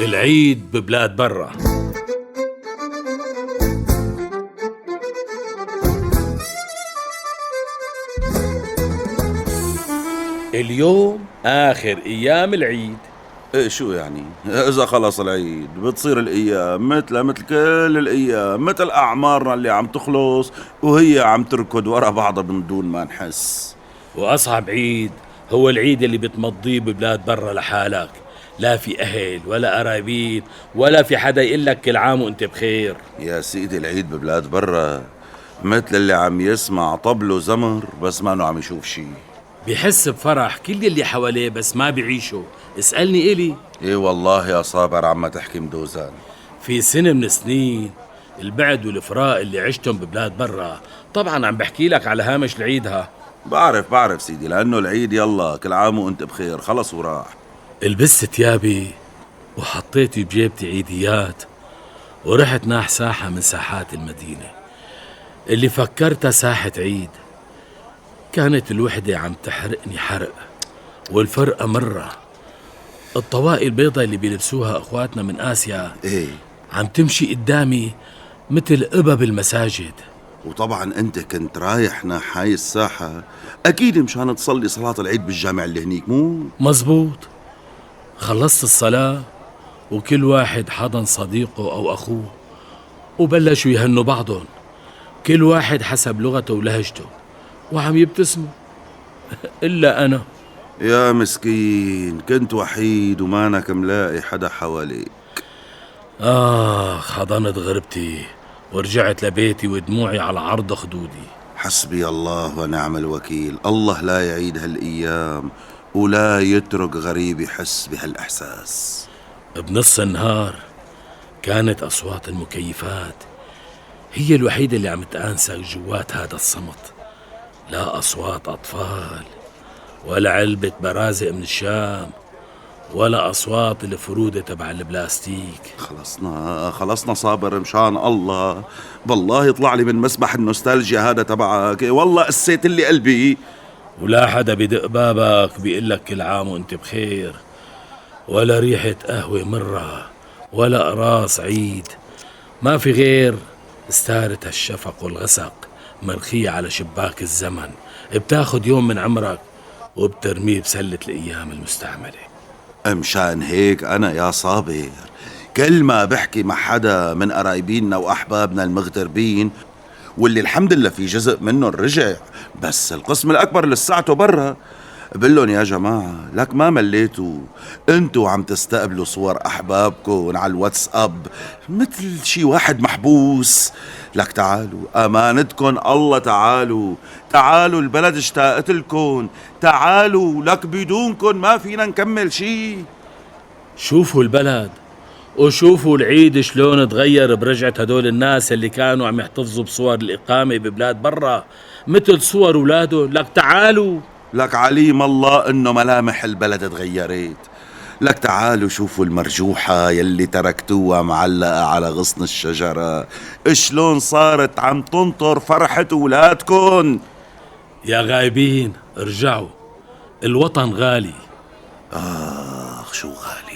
العيد ببلاد برا. اليوم آخر أيام العيد. إيه شو يعني؟ إذا خلص العيد بتصير الأيام مثل كل الأيام، مثل أعمارنا اللي عم تخلص وهي عم تركض ورا بعضها من دون ما نحس. وأصعب عيد هو العيد اللي بتمضيه ببلاد برا لحالك، لا في أهل ولا قرايبين ولا في حدا يقول لك كل عام وأنت بخير. يا سيدي العيد ببلاد برا مثل اللي عم يسمع طبل وزمر بس ما عم يشوف شي. بيحس بفرح كل اللي حواليه بس ما بيعيشه. اسألني إلي. ايه والله يا صابر عم تحكي مدوزان. في سنة من السنين البعد والفراق اللي عشتهم ببلاد برا، طبعا عم بحكي لك على هامش العيد ها. بعرف سيدي، لأنه العيد يلا كل عام وانت بخير خلص وراح. لبست ثيابي وحطيت بجيبتي عيديات ورحت ناح ساحة من ساحات المدينة اللي فكرتها ساحة عيد. كانت الوحدة عم تحرقني حرق والفرقة مرة. الطواقي البيضة اللي بيلبسوها أخواتنا من آسيا ايه، عم تمشي قدامي مثل قبب المساجد. وطبعا انت كنت رايح ناح هاي الساحة اكيد مشان تصلي صلاة العيد بالجامع اللي هنيك، مو؟ مزبوط. خلصت الصلاة وكل واحد حضن صديقه أو أخوه وبلشوا يهنوا بعضهم، كل واحد حسب لغته ولهجته وعم يبتسموا إلا أنا. يا مسكين كنت وحيد ومانك ملاقي حدا حواليك. حضنت غربتي ورجعت لبيتي ودموعي على عرض خدودي. حسبي الله ونعم الوكيل، الله لا يعيد هالأيام ولا يترك غريب يحس بهالإحساس. بنص النهار كانت أصوات المكيفات هي الوحيدة اللي عم تآنسك جوات هذا الصمت. لا أصوات أطفال ولا علبة برازق من الشام ولا أصوات الفرودة تبع البلاستيك. خلصنا صابر مشان الله، بالله يطلع لي من مسبح النوستالجيا هذا تبعك، والله قسيت لي قلبي. ولا حدا بدق بابك بيقول لك كل عام وانت بخير، ولا ريحة قهوة مرة ولا قراص عيد. ما في غير استارة الشفق والغسق مرخية على شباك الزمن، بتاخد يوم من عمرك وبترميه بسلة الأيام المستعملة. مشان هيك أنا يا صابر كل ما بحكي مع حدا من قرايبيننا وأحبابنا المغتربين واللي الحمد لله في جزء منهم رجع بس القسم الأكبر لساعته برا، بقول يا جماعة لك ما مليتوا انتوا عم تستقبلوا صور أحبابكم على الواتساب مثل شي واحد محبوس. لك تعالوا أمانتكن الله، تعالوا البلد اشتاقت لكم، تعالوا لك بدونكن ما فينا نكمل شي. شوفوا البلد وشوفوا العيد شلون تغير برجعة هدول الناس اللي كانوا عم يحتفظوا بصور الإقامة ببلاد برا مثل صور أولادهم. لك تعالوا، لك عليم الله انه ملامح البلد تغيرت. لك تعالوا شوفوا المرجوحة يلي تركتوها معلقة على غصن الشجرة شلون صارت عم تنطر فرحة ولادكن. يا غايبين ارجعوا، الوطن غالي. شو غالي.